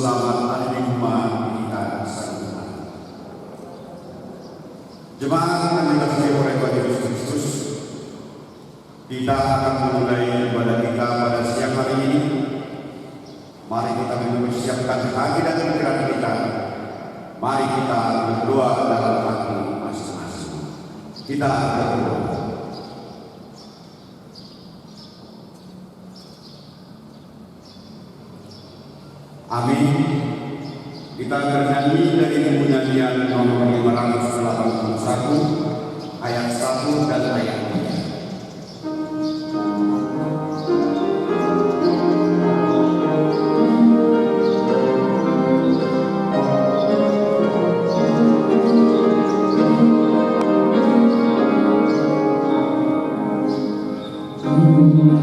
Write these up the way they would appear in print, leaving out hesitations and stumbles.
selamat hari Jumat kita sempurna. Jemaat yang dikasihi oleh Tuhan Yesus Kristus, kita akan memulai ibadah kita pada siang hari ini. Mari kita mempersiapkan hati dan pikiran kita. Mari kita berdoa dalam hati masing-masing. Kita berdoa. Amin. Kita bernyanyi dari buku nyanyian nomor 581 ayat 1 dan ayat 3. Oh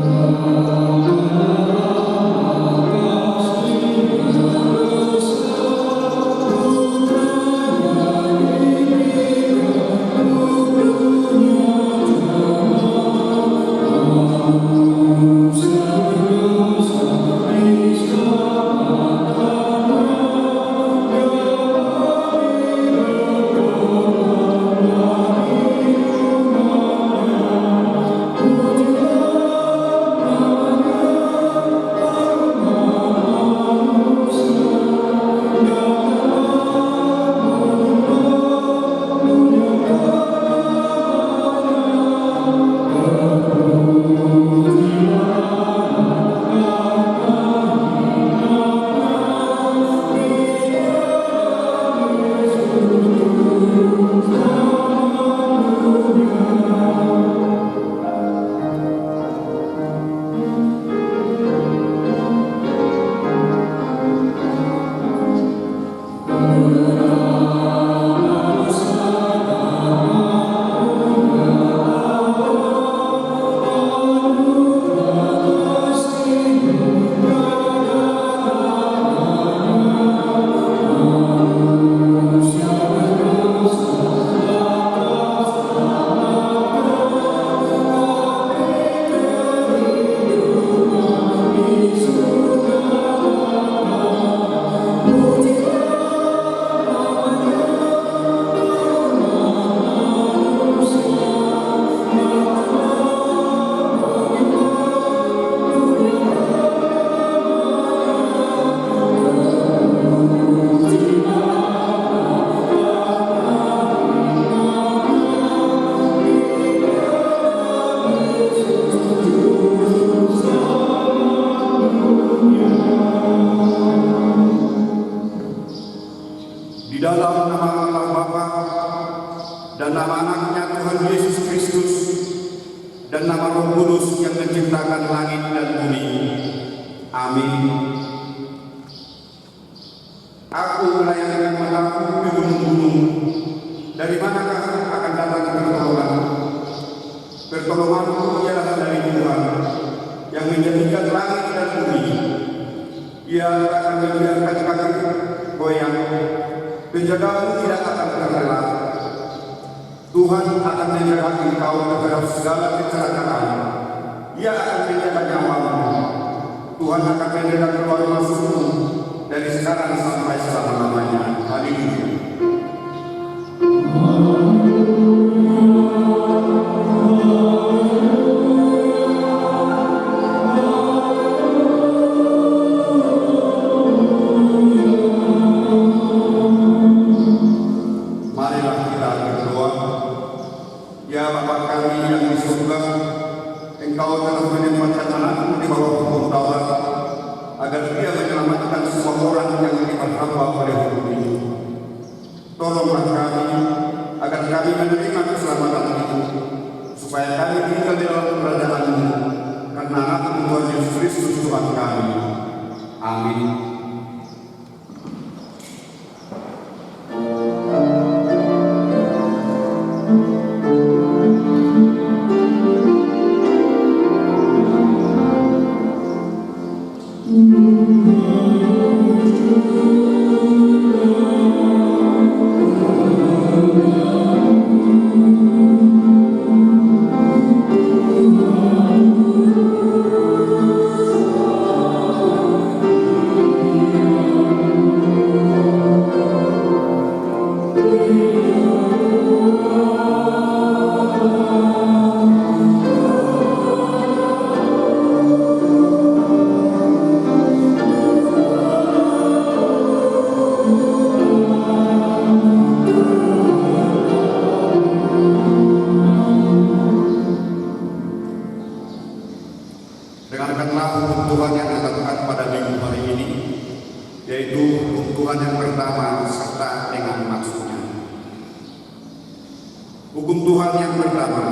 Tuhan yang pertama,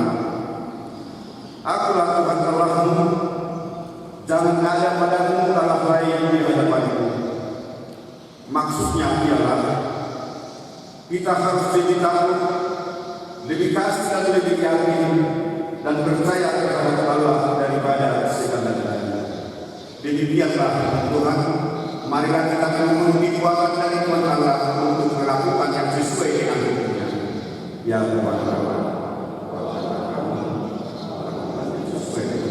akulah Tuhan Allahmu, jangan ada padamu Allah lain di hadapanku. Maksudnya ialah kita harus lebih takut, lebih kasih dan lebih yakin dan percaya kepada Allah daripada segala-galanya. Demikianlah Tuhan, marilah kita memohon kekuatan dari Tuhan Allah untuk melakukan yang sesuai dengan hukumnya. Ya Tuhan Allah, sesuai dengan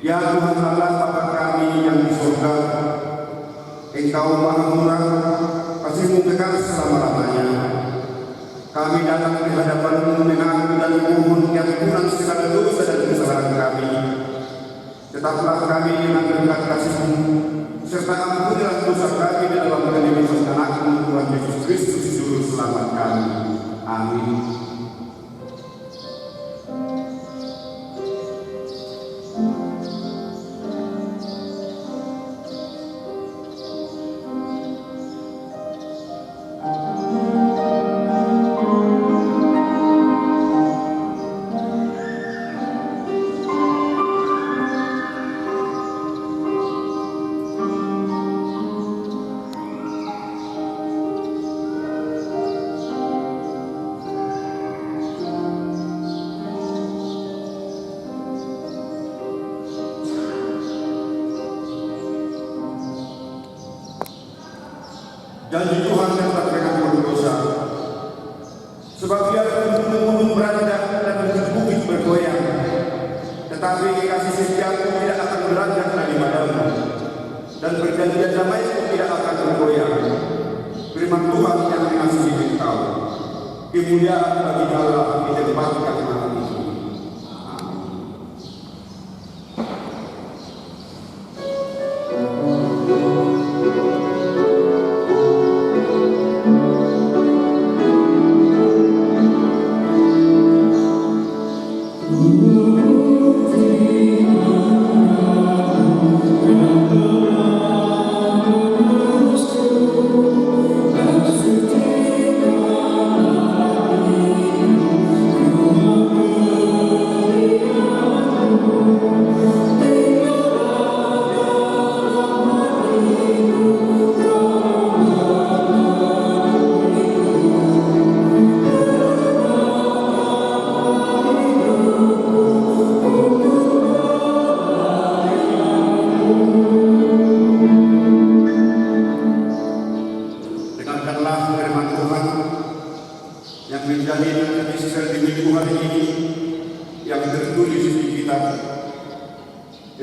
Ya Tuhan Allah Bapa kami yang di surga, Engkau Maha Murah, kasih-Mu kekal selama-lamanya. Kami datang di hadapan-Mu mengaku dan memohon diampunan segala dosa dan kesalahan kami. Tetaplah kami dengan berkat kasih-Mu, serta ampunilah dosa kami dalam kehidupan Anak-Mu Tuhan Yesus Kristus Juru Selamat kami. Amin. Janji Tuhan tetap dengan berdosa, sebab Dia gunung-gunung beranjak dan bukit bergoyang, tetapi kasih setia-Mu tidak akan beranjak daripadamu, dan perjanjian damai-Mu tidak akan bergoyang. Firman Tuhan yang mengasihi Engkau, kemuliaan bagi Allah di tempat yang maha tinggi.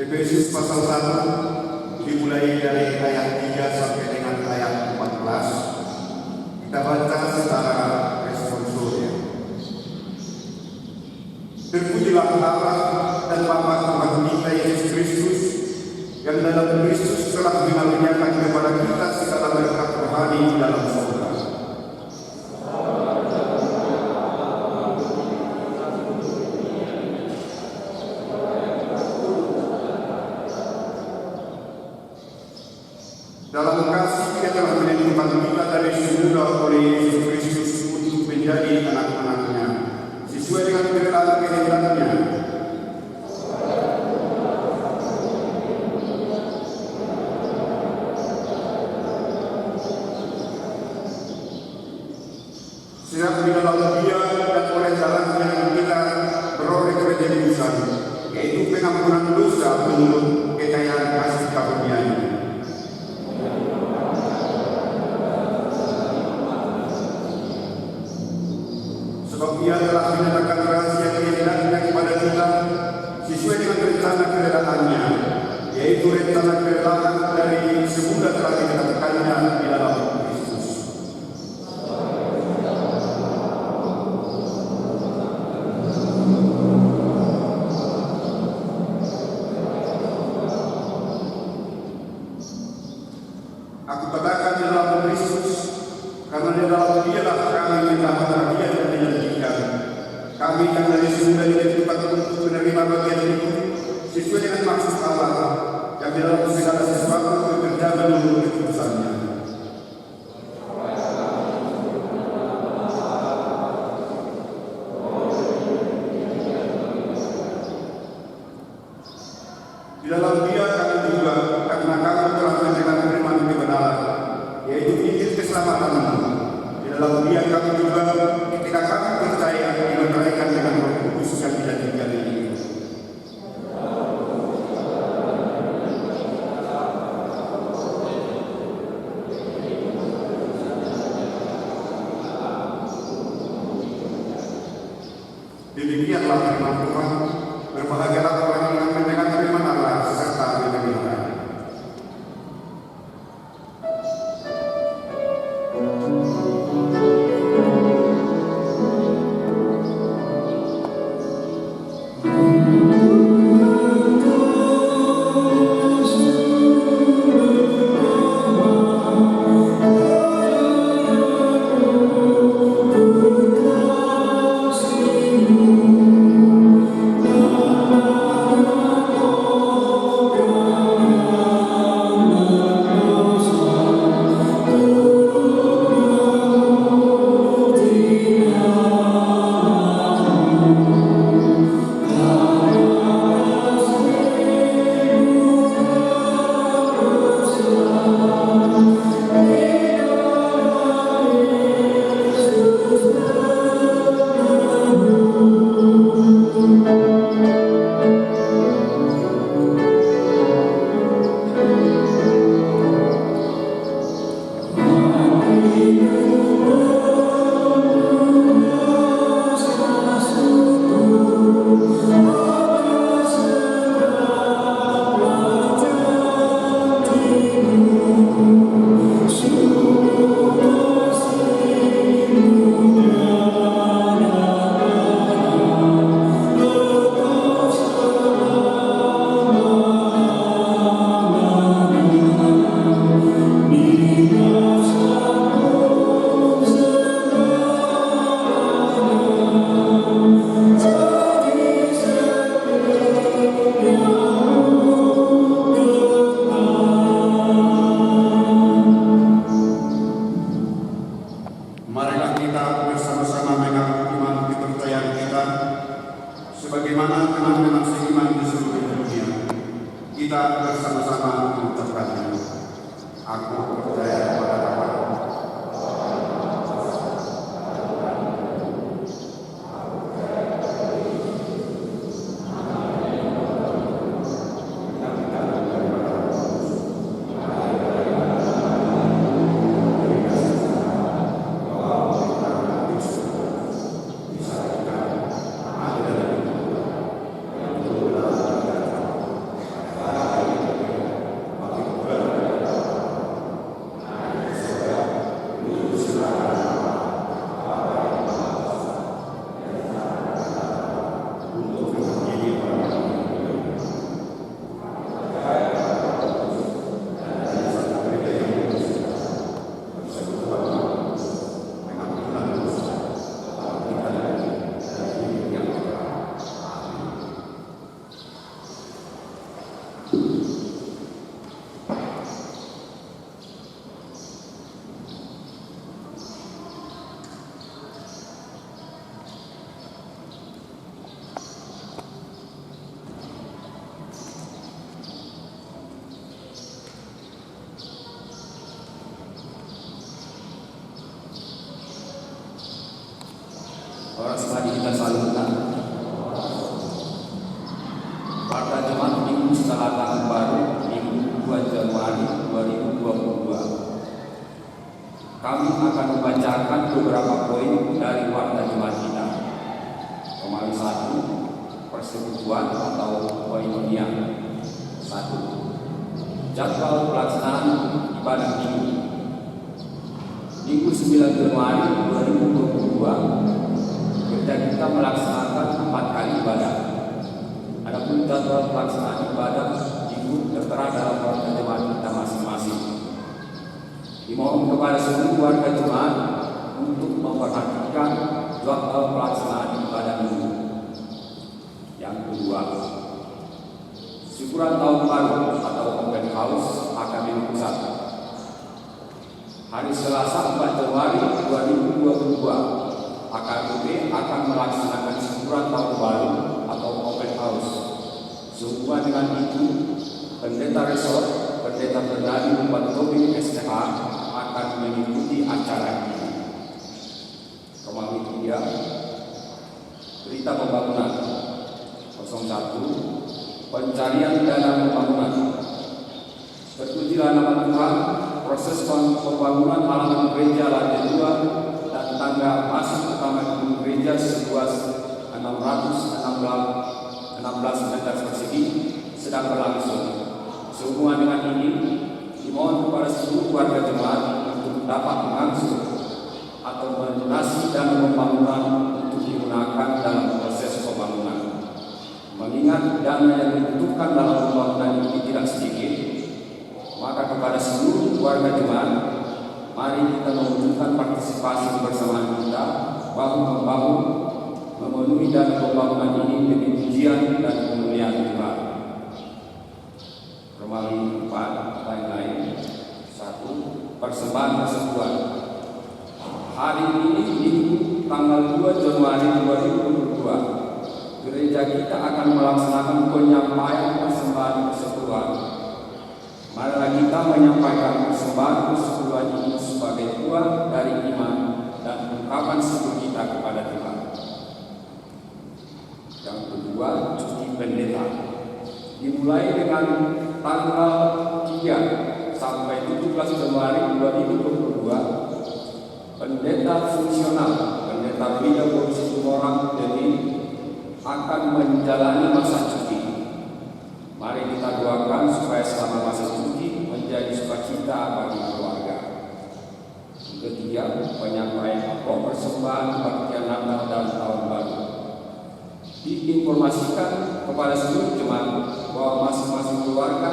Efesus pasal 1 dimulai dari ayat 3 sampai dengan ayat 14. Kita baca secara responsorial. Terpujilah Allah dan Bapa Tuhan kita Yesus Kristus, yang dalam Kristus dalam kasih yang telah menentukan kita dari semula oleh Yesus Kristus untuk menjadi anak-anaknya sesuai dengan kehendak-Nya. Sebab di dalam Dia dan oleh jalannya kita beroleh kebebasan, yaitu pengampunan dosa menurut kekayaan kasih karunia-Nya. Sebab Ia telah menyatakan rahasia kehendak-Nya kepada kita sesuai dengan rencana kerelaannya, yaitu rencana kerelaan dari semula telah ditetapkannya di dalam Kristus. Aku katakan di dalam Kristus, karena di dalam Dialah kami mendapat bagian dan dijanjikan. Kami yang dari semula ditentukan untuk menerima bagian itu sesuai dengan maksud Allah yang di dalam segala sesuatu bekerja menurut keputusannya. Di dalam Dia kami juga, karena kami telah menerima firman kebenaran, yaitu Injil keselamatan. Di dalam Dia kami juga, ketika kami percaya, diberkatikan dengan Roh Kudus yang dijanjikan ini. Demikianlah firman Tuhan. Berbahagialah orang yang mendengar firman Allah serta menjalankannya. akan membacakan beberapa poin dari Warta Jemaat kita. Kemarin 1, persekutuan atau koinonia. 1. Jadwal pelaksanaan ibadah minggu. Minggu 9 Januari 2022, gereja kita melaksanakan 4 kali ibadah. Adapun jadwal pelaksanaan ibadah minggu tertera dalam Warta Jemaat kita masing-masing. Dimohon kepada seluruh warga jemaat untuk memperhatikan jadwal pelaksanaan ibadah minggu. Yang kedua, syukuran tahun baru atau open house AKBP Pusat. Hari Selasa 4 Januari 2022, AKBP akan melaksanakan syukuran tahun baru atau open house. Sehubungan dengan itu, Pendeta Resort, Pendeta Bernadi Bupati Tobing STH akan mengikuti acara ini. Kemarin dia berita pembangunan 01, pencarian dana pembangunan. Terpujilah nama Tuhan, proses pembangunan halaman gereja lantai 2 dan tangga masuk utama gedung gereja seluas 616 meter persegi sedang berlangsung. Sehubungan dengan ini, dimohon kepada seluruh warga jemaat untuk dapat mengangsu atau melunasi dana pembangunan untuk digunakan dalam proses pembangunan. Mengingat dana yang dibutuhkan dalam pembangunan ini tidak sedikit, maka kepada seluruh warga jemaat, mari kita mewujudkan partisipasi bersama kita bahu-membahu memenuhi dana pembangunan ini demi pujian dan kemuliaan Tuhan. Kembali 4 lain-lain. 1. Persembahan persekutuan. Hari ini Minggu tanggal 2 Januari 2022, gereja kita akan melaksanakan penyampaian persembahan persekutuan. Marilah kita menyampaikan persembahan persekutuan ini sebagai buah dari iman dan ungkapan syukur kita kepada Tuhan. Yang kedua, cuti pendeta. Dimulai dengan tanggal 3 sampai 17 Januari 2022, pendeta fungsional, pendeta Bida Polisi Tumorang jadi akan menjalani masa cuti. Mari kita doakan supaya selama masa cuti menjadi sukacita bagi keluarga. Ketiga, penyampaian pokok persembahan kebaktian Natal dan Tahun Baru. Diinformasikan kepada seluruh jemaat bahwa masing-masing keluarga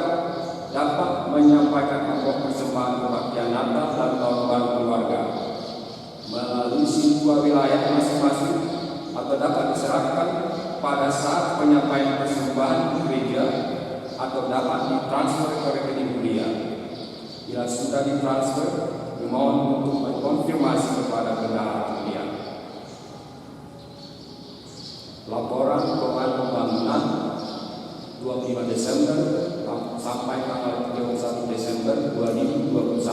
dapat menyampaikan pokok persembahan kebaktian Natal dan Tahun Baru keluarga melalui sebuah wilayah masing-masing atau dapat diserahkan pada saat penyampaian persembahan gereja atau dapat ditransfer ke rekening gereja. Bila sudah ditransfer, dimohon untuk mengkonfirmasi kepada bendahara gereja. Laporan keuangan pembangunan 25 Desember sampai tanggal 31 Desember 2021.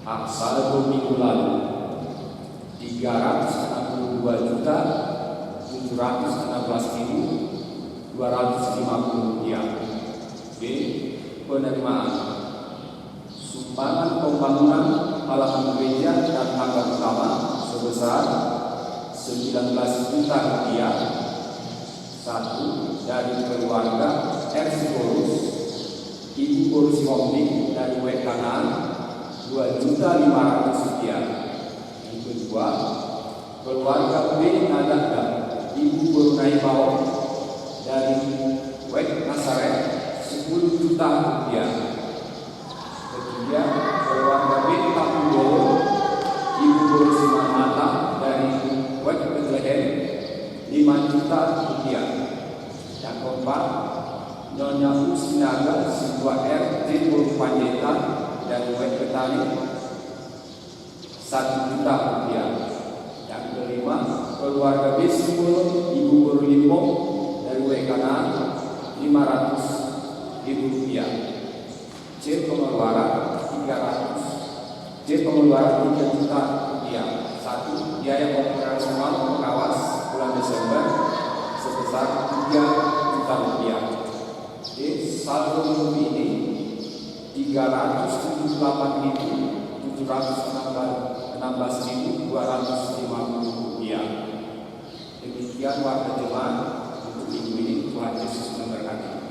Saldo minggu lalu 362.716.250 rupiah. B. Penerimaan sumbangan pembangunan halaman gereja dan tangga utama sebesar 19 juta rupiah. 1. Dari keluarga RC Borus, Ibu Borus Holding dari Wekanan 2.500.000 rupiah. Yang kedua, keluarga B Nadanda, Ibu Borunai Bawang dari Wek Nasaret 10 juta rupiah. Ketiga, keluarga B Tapudoro, Ibu Borus Mata dari Wek Bethlehem 5 juta rupiah. Yang keempat, Nyonya Usinaga Siswa R Timur Panjaitan dari Wek Petani 1 juta rupiah. Yang kelima, keluarga B Simbol Ibu Borulimo dari Wek Kanan 500.000 rupiah. C pengeluaran 300. C pengeluaran 3 juta rupiah. 1. Biaya operasional pengawas bulan Desember sebesar 3 juta rupiah. D. Saldo minggu ini 378.700 Rp716.250. Demikian warga jemaat untuk minggu ini. Tuhan Yesus memberkati.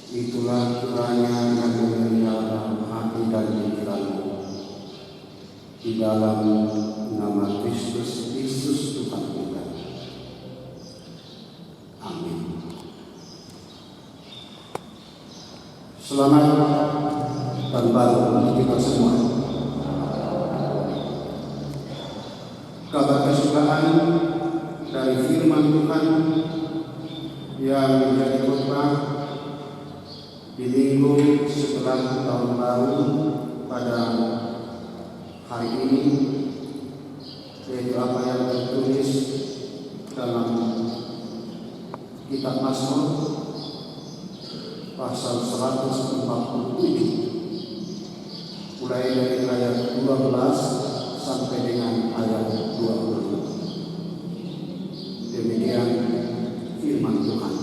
Itulah kiranya yang memelihara hati dan pikiranmu di dalam nama Kristus Yesus Tuhan kita. Amin. Selamat tahun baru untuk kita semua. kabar kesukaan dari firman Tuhan yang menjadi khotbah di minggu setelah tahun baru pada hari ini, yaitu apa yang tertulis dalam kitab Mazmur pasal 147 mulai dari ayat 12 sampai dengan ayat 20. Demikian firman Tuhan.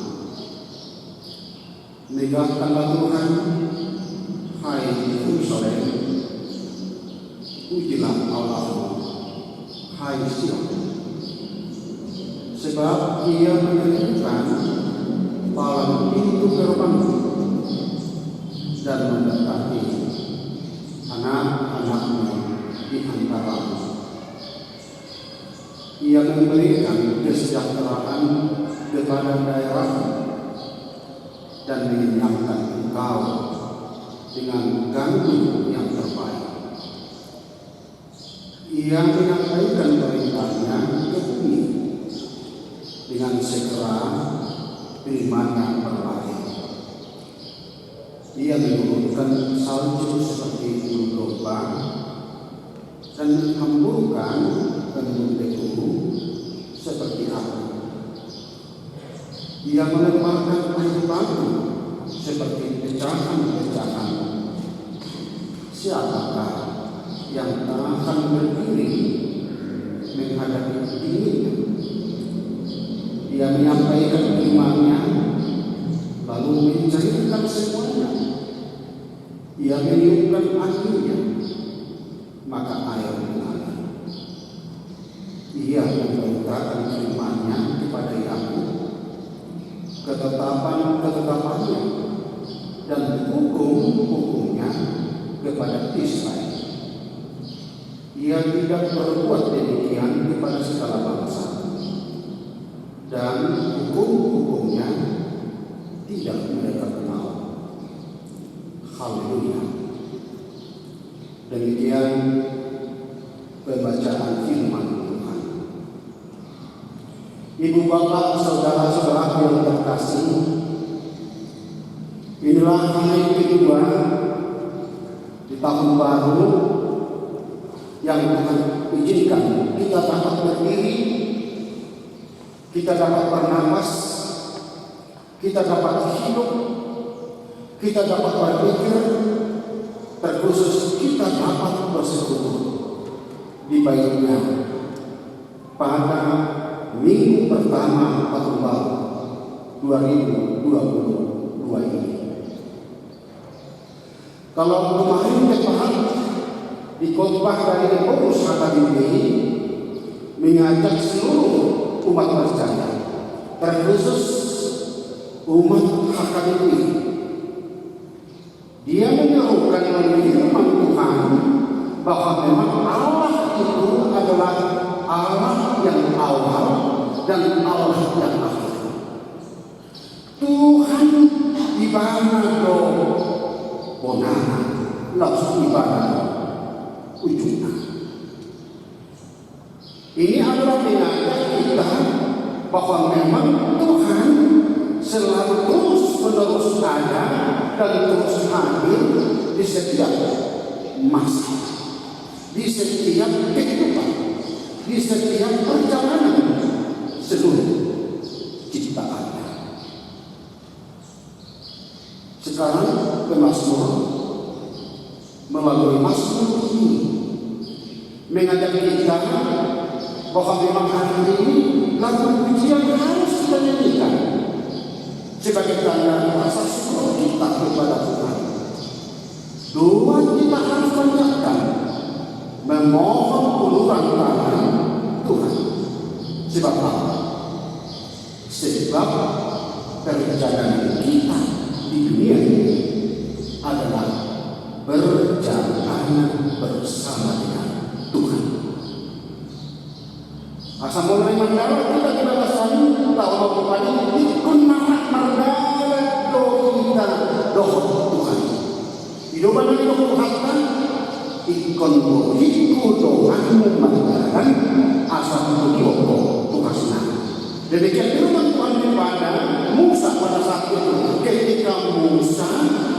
Megahkanlah Tuhan, hai Yerusalem, pujilah Allah, hai Sion, sebab Ia menentukan palang pintu gerbangmu dan mendatangi anak-anakmu di antaramu. Ia memberikan kesejahteraan kepada daerahmu dan mengenyangkan engkau dengan gandum yang terbaik. Ia menyampaikan perintahnya ke bumi dengan segera firman-Nya berlari. Ia menurunkan salju seperti bulu domba dan menghamburkan embun debu seperti api. Ia melemparkan air batu seperti pecahan-pecahan. Siapakah yang akan berdiri menghadapi dinginnya? Dia menyampaikan firman-Nya lalu mencairkan semuanya. Ia meniupkan anginnya, maka air mengalir. Ia memberitakan firman-Nya kepada Yakub, ketetapan-ketetapannya dan hukum-hukumnya kepada Israel. Ia tidak berbuat demikian kepada segala bangsa, dan hukum-hukumnya tidak mereka kenal. Haleluya. Demikian pembacaan firman Tuhan. Ibu bapak, saudara-saudara yang terkasih, inilah hari kedua di tahun baru yang Tuhan izinkan kita dapat berdiri, kita dapat bernapas, kita dapat hidup, kita dapat berpikir, terkhusus kita dapat bersekutu di baiknya pada minggu pertama tahun baru 2022 ini. Kalau kemarin tepat di khotbah dari Pengurus HKBP mengajak seluruh umat percaya, terkhusus umat HKBP, dia menyerukan melalui firman Tuhan bahwa memang Allah itu adalah Allah yang awal dan Allah yang akhir. Tuhan ibarat bonana, langsung ibarat ujungnya. Ini adalah mengajak kita bahwa memang Tuhan selalu terus-menerus ada dan terus hadir di setiap masa, di setiap kehidupan, di setiap perjalanan seluruh ciptaannya. Sekarang pemazmur melalui mazmur ini mengajak kita bahwa memang hari ini lagu pujian harus kita nyanyikan sebagai tanda rasa syukur kita kepada Tuhan. Doa kita harus panjatkan, memohon uluran tangan Tuhan. Sebab apa? Sebab perjalanan kita di dunia ini adalah berjalan bersama dengan Tuhan. Asal mulai mendarat kita tidak asal tahu kepada ikut marak mendarat kita doh Tuhan. Hidup mana hidup Tuhan ikut doamu mendarat. kan asal itu diokok tugas senang. Demikian firman Tuhan kepada Musa pada saat itu ketika Musa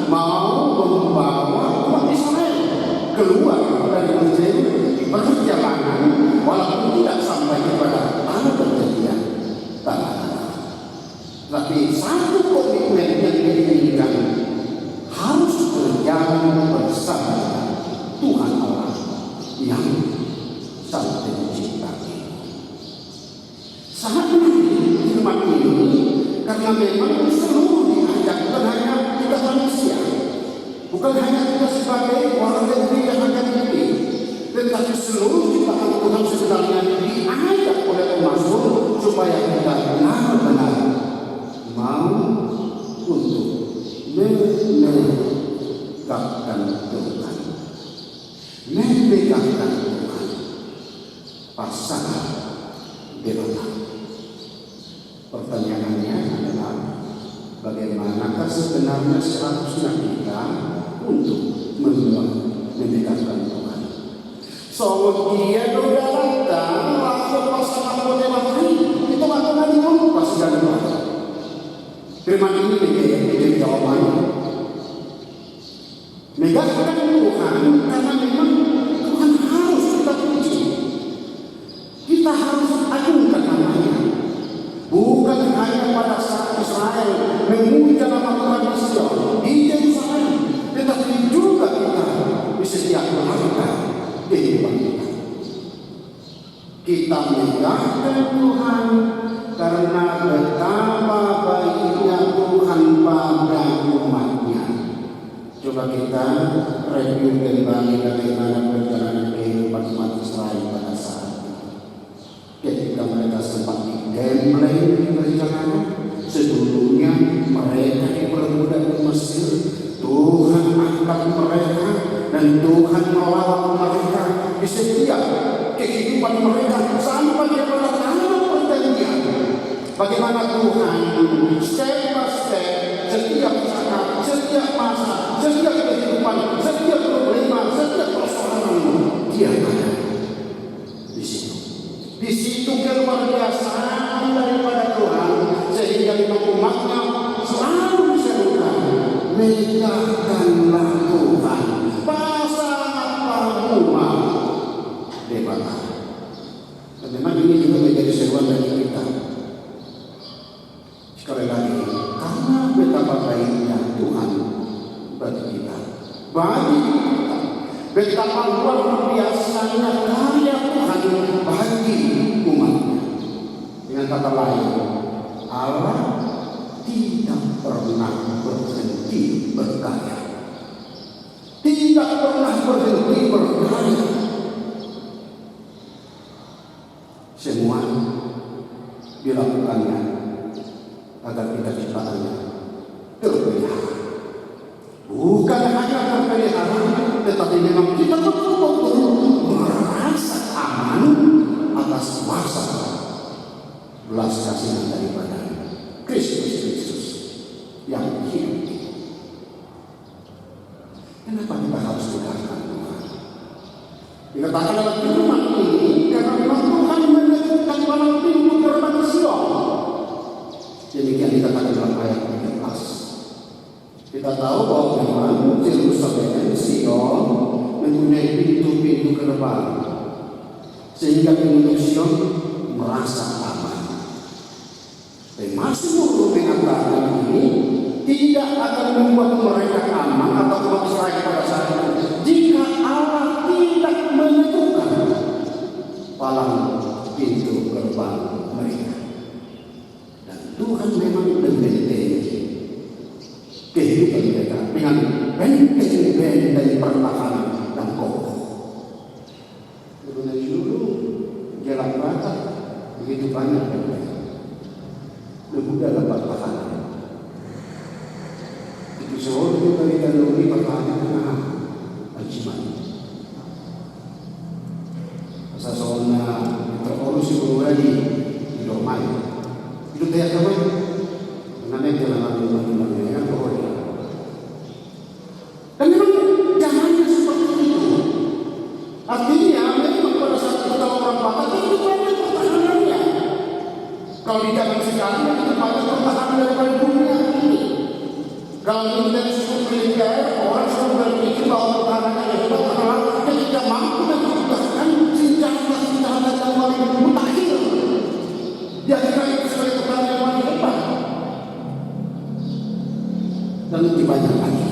mau membawa umat Israel keluar dari Mesir di perjalanan walaupun tidak sampai kepada tanah perjanjian tanah. Tapi satu komitmen yang diinginkan harus berjalan bersama Tuhan Allah yang sang pencipta. Sangat menarik firman ini karena memang seluruh diajak bukan hanya kita manusia, bukan hanya kita sebagai orang yang tidak akan dipilih, tetapi seluruh ciptaan Tuhan sebenarnya diajak oleh Mazmur supaya kita benar-benar mau untuk memegangkan Tuhan, memegangkan Tuhan. Pasangan bagaimana? Pertanyaannya adalah bagaimanakah sebenarnya seharusnya kita untuk memegangkan Tuhan? So dia sudah datang waktu pasangan bagaimana itu akan dilupa segala macam. Firman ini menjadi jawabannya. Megangkan Tuhan karena memang Tuhan harus kita puji. Kita harus agungkan namanya. Bukan hanya pada saat Israel memuja nama Tuhan di Sion, di Yerusalem, tetapi juga kita di setiap langkah kehidupan kita. Kita megangkan Tuhan karena betapa baiknya Tuhan pada umatnya. Coba kita review kembali bagaimana perjalanan kehidupan umat Israel pada saat itu. Ketika mereka sempat digembleng di perjalanan, sebelumnya mereka diperbudak di Mesir, Tuhan angkat mereka dan Tuhan melawat mereka di setiap kehidupan mereka sampai kepada tanah perjanjian. Bagaimana Tuhan step by step setiap saat, setiap masa, setiap kehidupan, setiap problema, setiap persoalan Dia ada di situ. Di situ keluargaan daripada Tuhan sehingga lima umatnya selalu diserukan, megangkanlah Tuhan, pasang rumah debata. Dan memang ini juga menjadi seruan dari kita. Sekali lagi, karena betapa baiknya Tuhan bagi kita, betapa luar biasanya karya Tuhan bagi umatnya. Dengan kata lain, Allah tidak pernah berhenti berkarya, tidak pernah berhenti berkarya. Semua dilakukannya agar kita ciptaannya terpelihara. Bukan hanya terpelihara, tetapi memang kita betul-betul merasa aman atas kuasa belas kasihan daripada Kristus yang hidup. Kenapa kita harus megangkan Tuhan? Dikatakan dalam firman ini karena memang Tuhan menegakkan malam pintu gerbang Sion. Demikian dikatakan dalam ayat 13. Kita tahu bahwa memang Yerusalem, Sion mempunyai pintu-pintu gerbang sehingga penduduk Sion merasa aman. Dan Mazmur mengatakan ini tidak akan membuat mereka aman atau umat Israel pada saat itu jika Allah tidak menentukan palang pintu gerbang mereka. Dan Tuhan memang membentengi kehidupan mereka dengan benteng-benteng pertahanan dan kokoh. Dulu jalan batak begitu banyak mereka. Mudah dapat pertahanan. Itu seorang juga kita lalui pertahanan ajiman. Masa seorang terurus itu lagi di Romai. Itu kayak apa? Namanya jalan lalu yang pokoknya. Dan memang jalannya seperti itu. Artinya memang pada saat kita orang Kalau kita disebut militer, orang selalu berpikir bahwa pertahanan yang hebat adalah ketika mampu menciptakan senjata-senjata yang paling mutakhir. Dia kira itu sebagai pertahanan yang paling hebat. Dan lebih banyak lagi.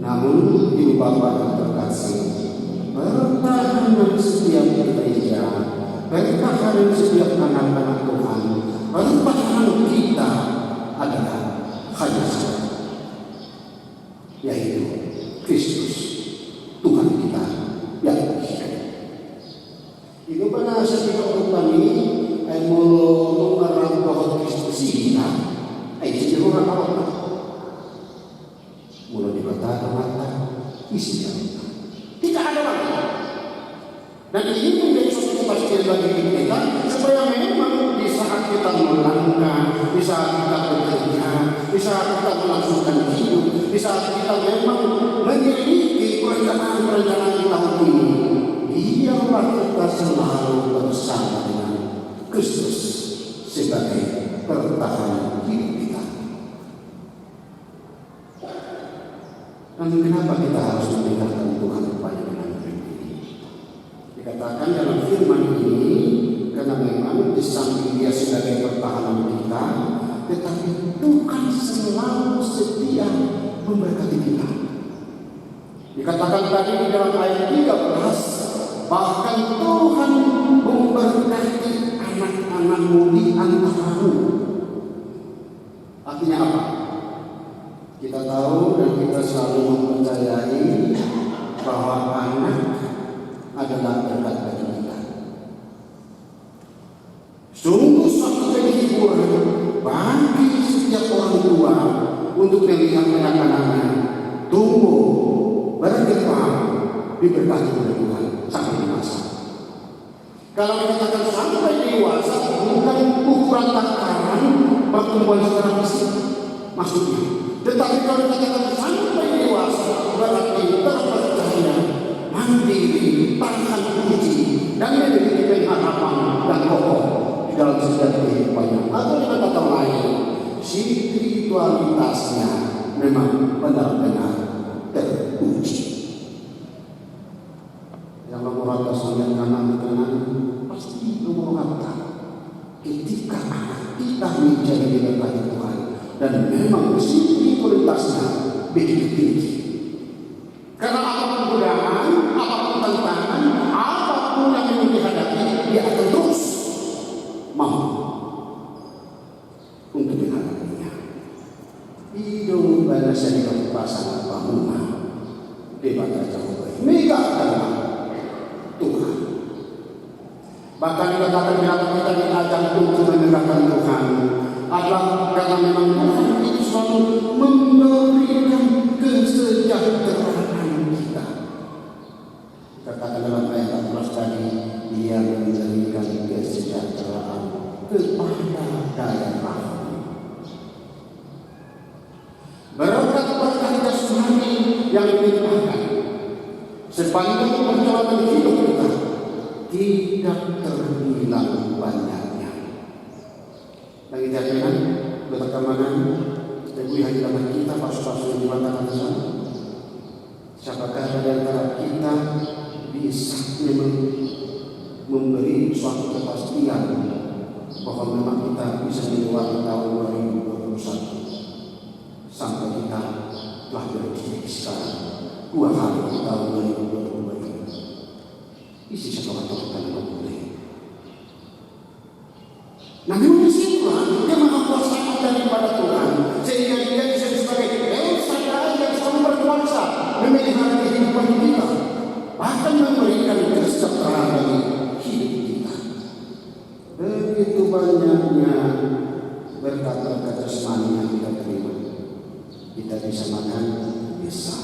Namun, ibu bapak yang terkasih, pertahanan setiap gereja, pertahanan setiap anak-anak Tuhan, pertahanan kita adalah hanya satu, yaitu Kristus, Tuhan kita yang hidup. Ibu pernah sedikit bertani, mulu mengarang bahwa Kristus kita, itu orang apa? Mulu dibantah mata, isinya tidak ada lagi. Dan ini menjadi suatu kepastian bagi kita, supaya memang di saat kita melangkah, di saat kita bekerja, di saat kita melangsungkan hidup, di saat kita memang memiliki perencanaan di tahun ini, biarlah kita selalu bersama dengan Kristus sebagai pertahanan hidup kita. Dan kenapa kita harus mendengarkan Tuhan kepada dengan ini? Dikatakan dalam firman ini, karena memang di samping Dia sebagai pertahanan kita, tetapi Tuhan selalu setia memberkati kita. Dikatakan tadi di dalam ayat 13, bahkan Tuhan memberkati anak-anakmu di antaramu. Artinya apa? Kita tahu dan kita selalu mempercayai bahwa anak adalah berkat bagi kita. Sungguh suatu hiburan bagi setiap orang tua untuk melihat anak-anaknya tumbuh berkembang diberkati oleh Tuhan sampai dewasa. Kalau dikatakan sampai dewasa, bukan ukuran takaran pertumbuhan secara fisik maksudnya. Tetapi kalau dikatakan sampai dewasa, berarti terpercaya, mandiri, tahan uji, dan memiliki pengharapan dan kokoh di dalam setiap kehidupannya. Atau dengan kata lain, spiritualitasnya memang benar-benar teruji. Yang nomor atas yang kanan pasti nomor kata ketika anak kita menjadi diberkati Tuhan dan memang spiritualitasnya begitu tinggi. Karena apapun godaan, apapun tantangan, apapun yang dihadapi, dia akan terus mau untuk menghadapinya. Hidung balasnya di pasang pamuna debata jauh mega adalah Tuhan. Bahkan dikatakan kenapa kita diajak untuk mendengarkan Tuhan adalah karena memang Tuhan itu selalu memberikan kesejahteraan kita. Katakan dalam ayat 14 tadi, Dia memberikan kesejahteraan kepada daerah. Berkat-berkat jasmani yang dilimpahkan sepanjang perjalanan hidup kita tidak terhilang banyaknya. Lagi jadikan bertekanan lebih hadiran kita pas-pas di mata kita. Siapakah di antara kita bisa memberi suatu kepastian bahwa memang kita bisa melewati tahun 2021 sampai kita telah berdiri sekarang 2 hari di tahun 2022 ini. Isi satu kata yang boleh. Nah, memang disitulah dia menguasai daripada Tuhan sehingga dia bisa sebagai El-Shaddai yang selalu berkuasa memelihara kehidupan kita, bahkan memberikan kesejahteraan bagi hidup kita. Begitu banyaknya berkat-berkat jasmani yang kita terima. Kita bisa makan, bisa.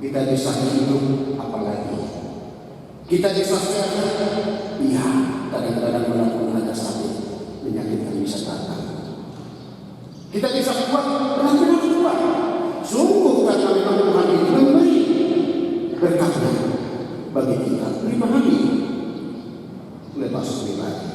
Kita bisa hidup, apalagi. Kita bisa sehat, iya. Kadang-kadang walaupun ada sakit, penyakit yang bisa datang. Kita bisa kuat, benar-benar kuat. Sungguh karena memang Tuhan itu memberi berkatnya bagi kita. Pribadi, lepas pribadi.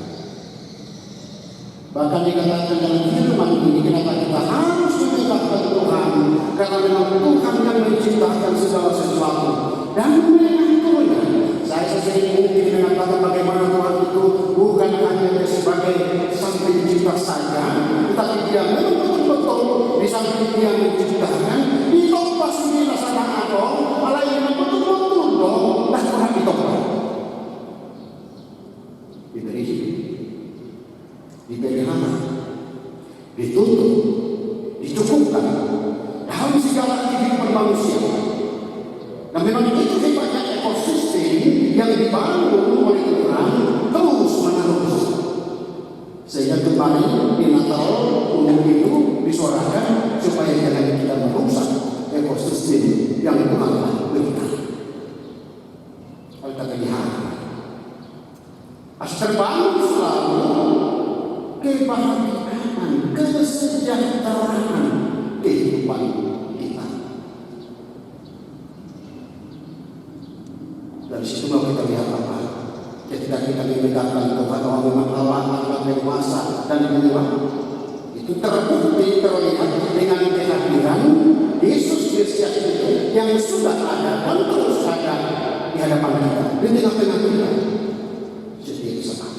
Bahkan dikatakan dalam firman ini, kenapa kita harus menyembah Tuhan? Karena memang Tuhan yang menciptakan segala sesuatu dan mengaturnya. Saya sering mungkin mengatakan bagaimana Tuhan itu bukan hanya sebagai sang pencipta saja, tetapi dia memang betul-betul di samping dia menciptakan, ditopang sendiri sana atau Allah yang betul-betul dong, dan Tuhan ditopang. Diberi hidup, diberi anak, dituntut, dicukupkan dalam segala kehidupan manusia. Dan memang itu hebatnya ekosistem yang dibangun oleh Tuhan terus menerus. Sehingga kemarin di Natal umum itu disuarakan supaya jangan kita merusak ekosistem yang Tuhan berikan. Kita lihat, terbangun selalu kebahagiaan, kesejahteraan kehidupan kita. Dari situ mau kita lihat apa? Ketika kita membedakan Tuhan bahwa memang Allah adalah penguasa dan penyembah, itu terbukti terlihat dengan kehadiran Yesus Kristus itu yang sudah ada dan terus ada di hadapan kita, di tengah-tengah kita. Setiap saat.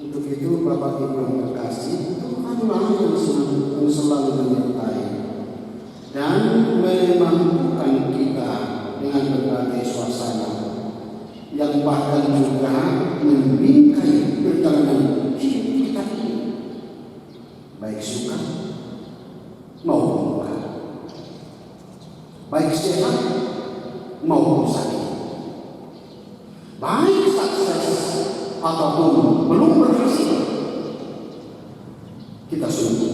Untuk itu Bapak Ibu yang terkasih, Tuhanlah yang selalu menyertai dan memampukan kita dengan berbagai suasana yang bahkan juga membingkai perjalanan hidup kita ini, baik suka maupun duka, baik sehat maupun sakit, baik sukses ataupun belum berhasil. Kita sungguh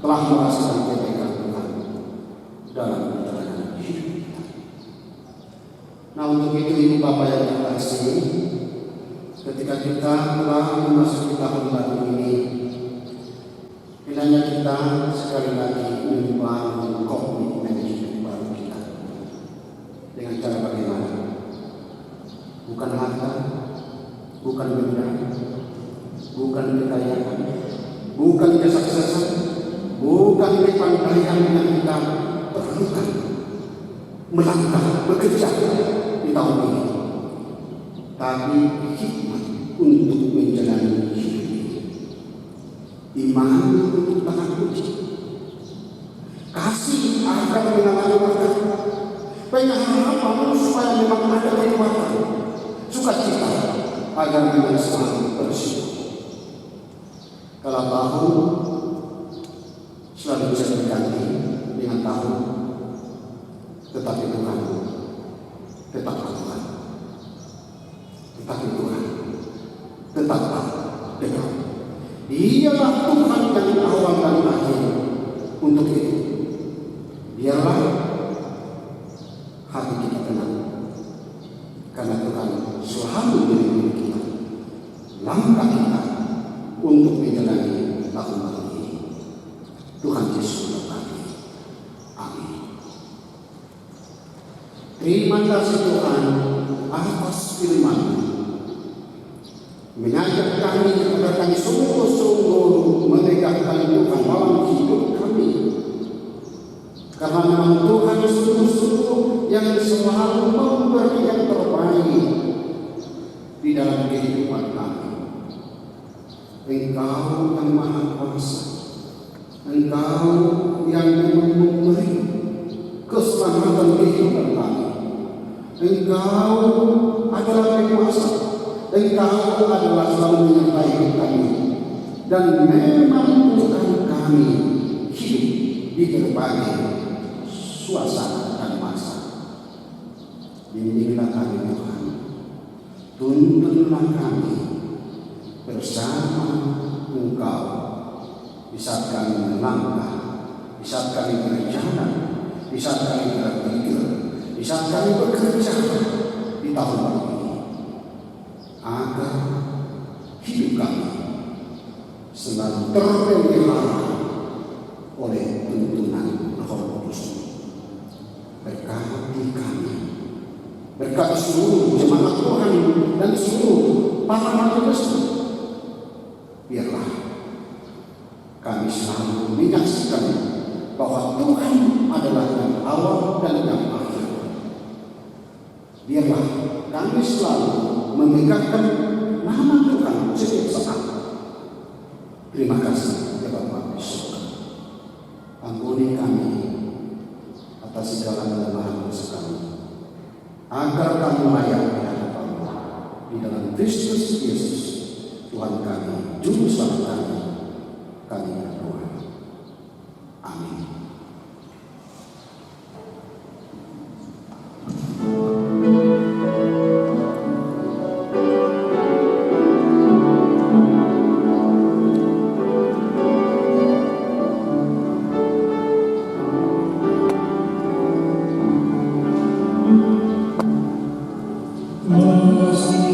telah merasakan kebaikan Tuhan dalam perjalanan hidup kita. Nah, untuk itu Ibu Bapak yang terkasih, ketika kita telah memasuki tahun baru ini, kiranya kita sekali lagi membangun komitmen hidup baru kita. Dengan cara bagaimana? Bukan harta, bukan benda, bukan kekayaan, bukan kesuksesan, bukan kepandaian yang kita perlukan melangkah bekerja di tahun ini, tapi hikmat untuk menjalani hidup ini, iman untuk tahan uji, kasih agar mengalami berkat, pengharapan supaya memang ada kekuatan, sukacita agar kita selalu bersyukur. Kalau tahun selalu bisa berganti dengan tahun, tetapi Tuhan tetaplah Tuhan, tetapi Tuhan tetaplah dekat. Dialah Tuhan yang awal dan akhir. Untuk itu, biarlah hati kita tenang, karena Tuhan selalu melindungi kita, langkah kita untuk menjalani tahun baru ini. Tuhan Yesus memberkati. Amin. Terima kasih Tuhan atas firman, mengajak kami agar kami sungguh-sungguh menegakkan Tuhan dalam hidup kami. Karena memang Tuhan sungguh-sungguh yang selalu memberi yang terbaik di dalam kehidupan kami. Engkau yang Maha Kuasa, Engkau yang memberi keselamatan kehidupan kami. Engkau adalah penguasa, Engkau adalah selalu menyertai kami, dan memampukan kami hidup di berbagai suasana dan masa. Bimbinglah kami Tuhan, tuntunlah kami bersama Engkau di saat kami melangkah, di saat kami berjalan, di saat kami berpikir, di saat kami bekerja di tahun baru ini, agar hidup kami selalu terpelihara oleh tuntunan Roh Kudus. Berkati kami, berkati seluruh jemaat Tuhan dan seluruh para majelis, biarlah kami selalu menyaksikan bahwa Tuhan adalah yang awal dan yang akhir. Biarlah kami selalu memegangkan nama Tuhan setiap saat. Terima kasih ya Bapa di surga. Ampuni kami atas segala kelemahan dosa kami, agar kami layak di hadapan-Mu di dalam Kristus Yesus Tuhan kami, Juru Selamat kami berdoa. Amin. Masih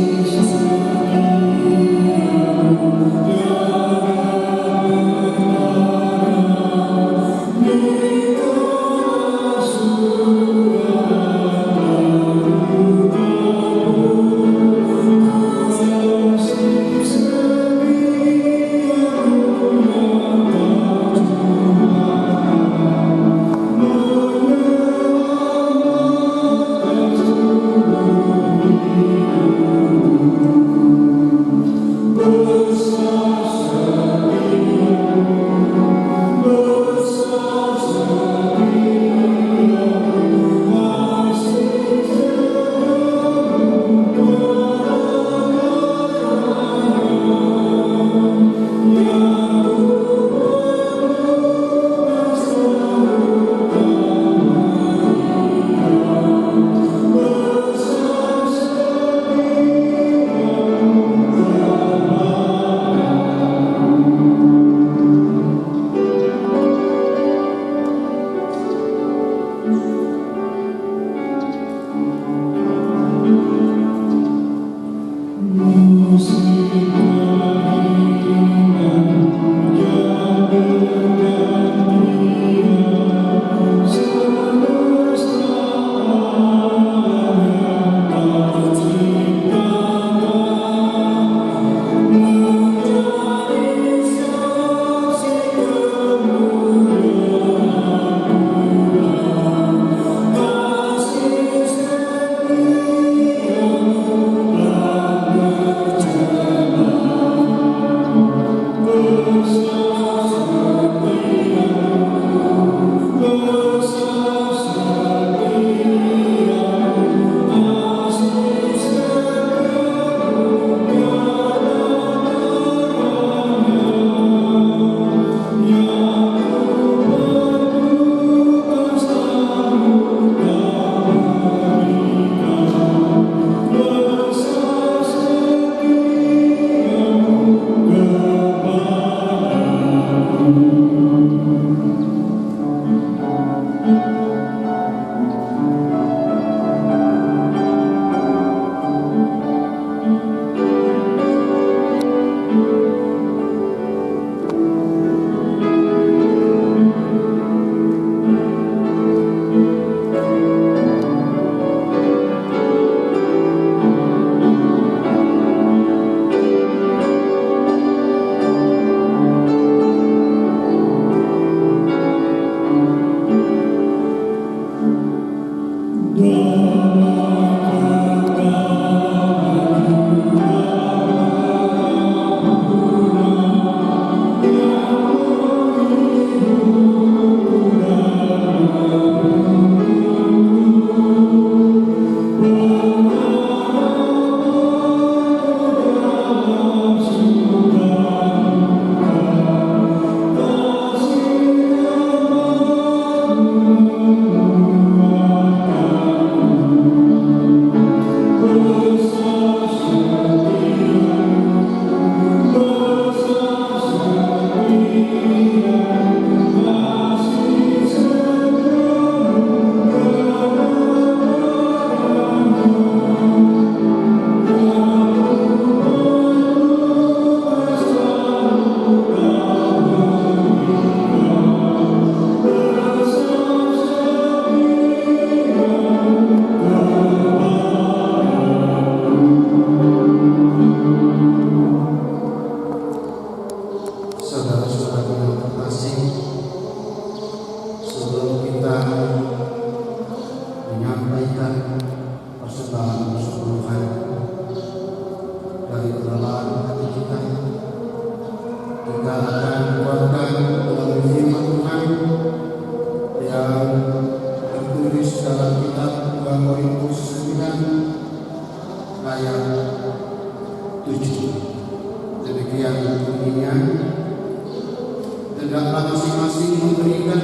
memberikan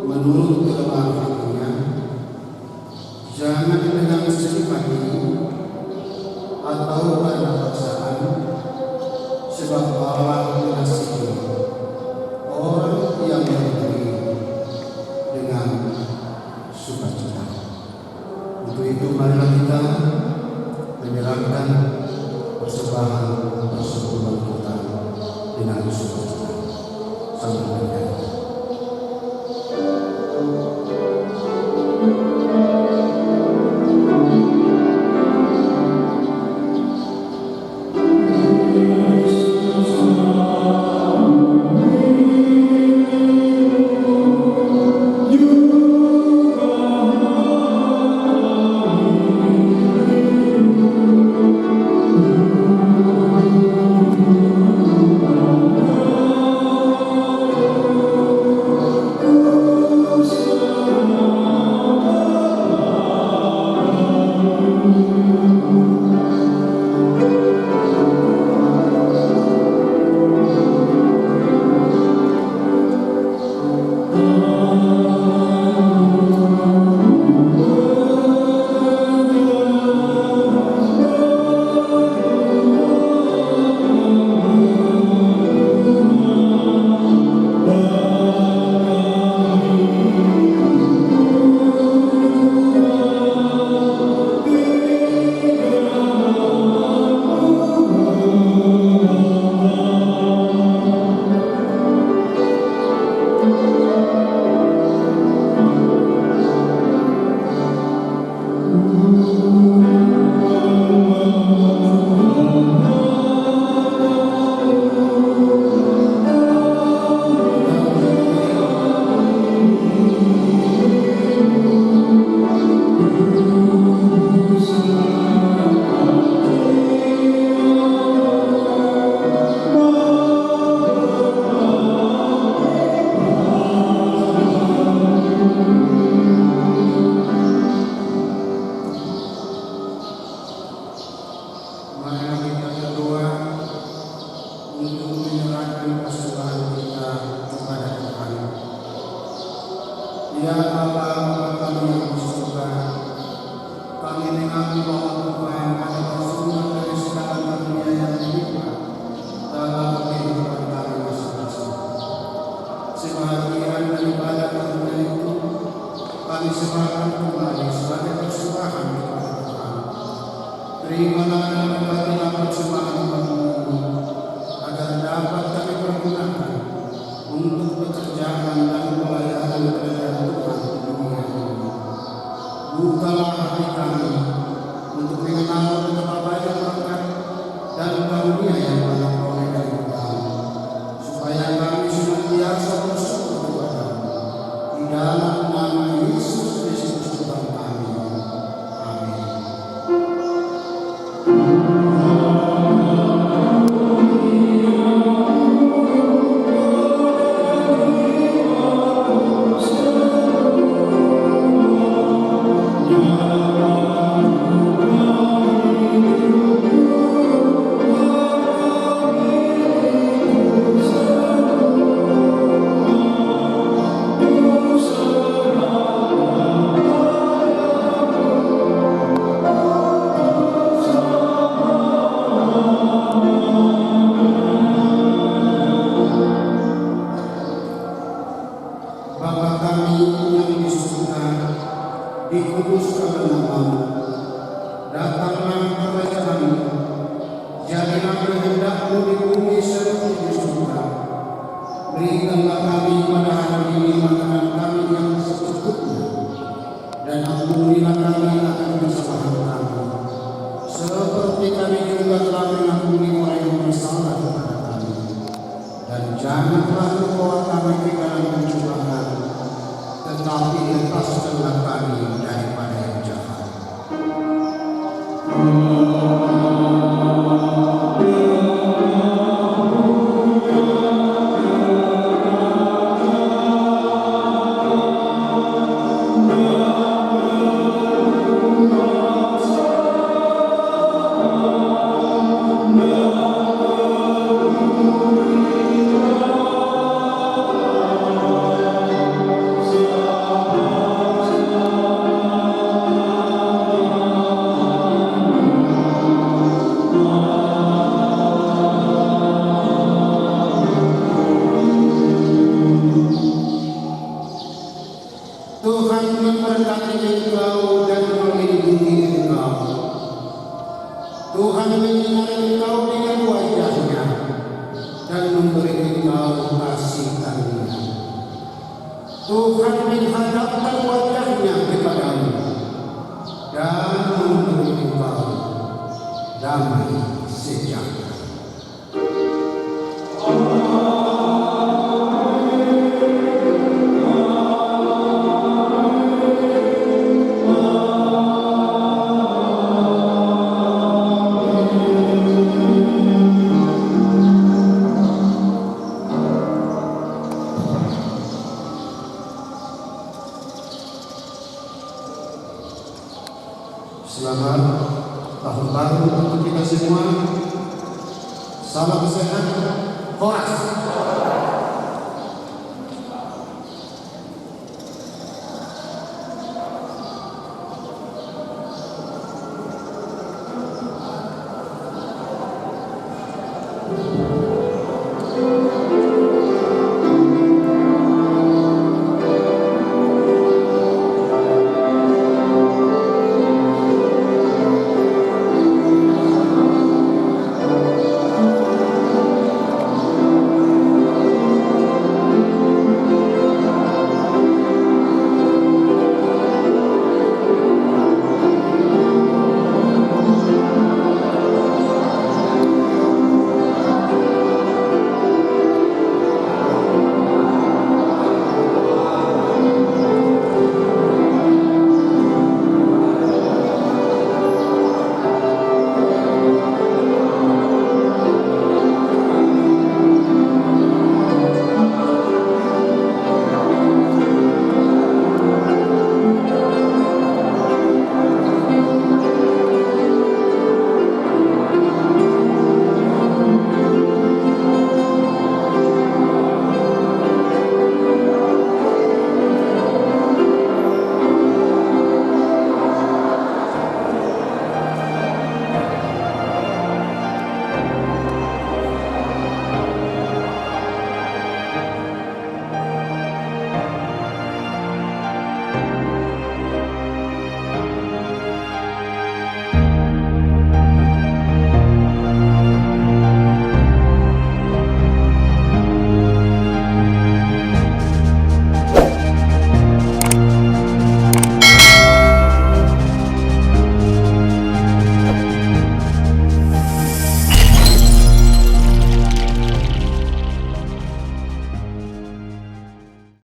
menurut kelemah hatinya, jangan dengan sedih hati atau karena paksaan, sebab Allah mengasihi orang yang memberi dengan sukacita. Untuk itu marilah kita menyerahkan persembahan persekutuan kita dengan sukacita sambil bernyanyi. Ya Allah, kami yang bersyukur, kami mengakui bahwa Tuhan adalah sumber dari segala karunia yang melimpah dalam kehidupan kami masing-masing. Sebahagian daripada karunia itu kami serahkan kembali sebagai persembahan kepada Tuhan. Terimalah dan berkatilah persembahan kami agar dapat kami pergunakan untuk pekerjaan dan pelayanan kerajaan Tuhan di dunia ini. Bukalah hati kami untuk mengenal betapa banyak berkat dan karunia yang banyak oleh dari Tuhan, supaya kami senantiasa bersyukur kepada-Mu di dalam nama Yesus Kristus Tuhan kami. Amin. Bapa kami yang di surga, dikuduskanlah nama-Mu, datanglah kerajaan-Mu, jadilah kehendak-Mu di bumi seperti di surga. Berikanlah kami pada hari ini makanan kami yang secukupnya, dan ampunilah kami akan kesalahan kami, seperti kami juga telah mengampuni orang yang bersalah kepada kami. Dan janganlah membawa kami ke dalam pencobaan, tetapi lepaskanlah kami daripada yang jahat. Tuhan menghadapkan wajahnya kepadamu dan memberi engkau damai sejahtera. Selamat tahun baru untuk kita semua. Salam sehat, Horas.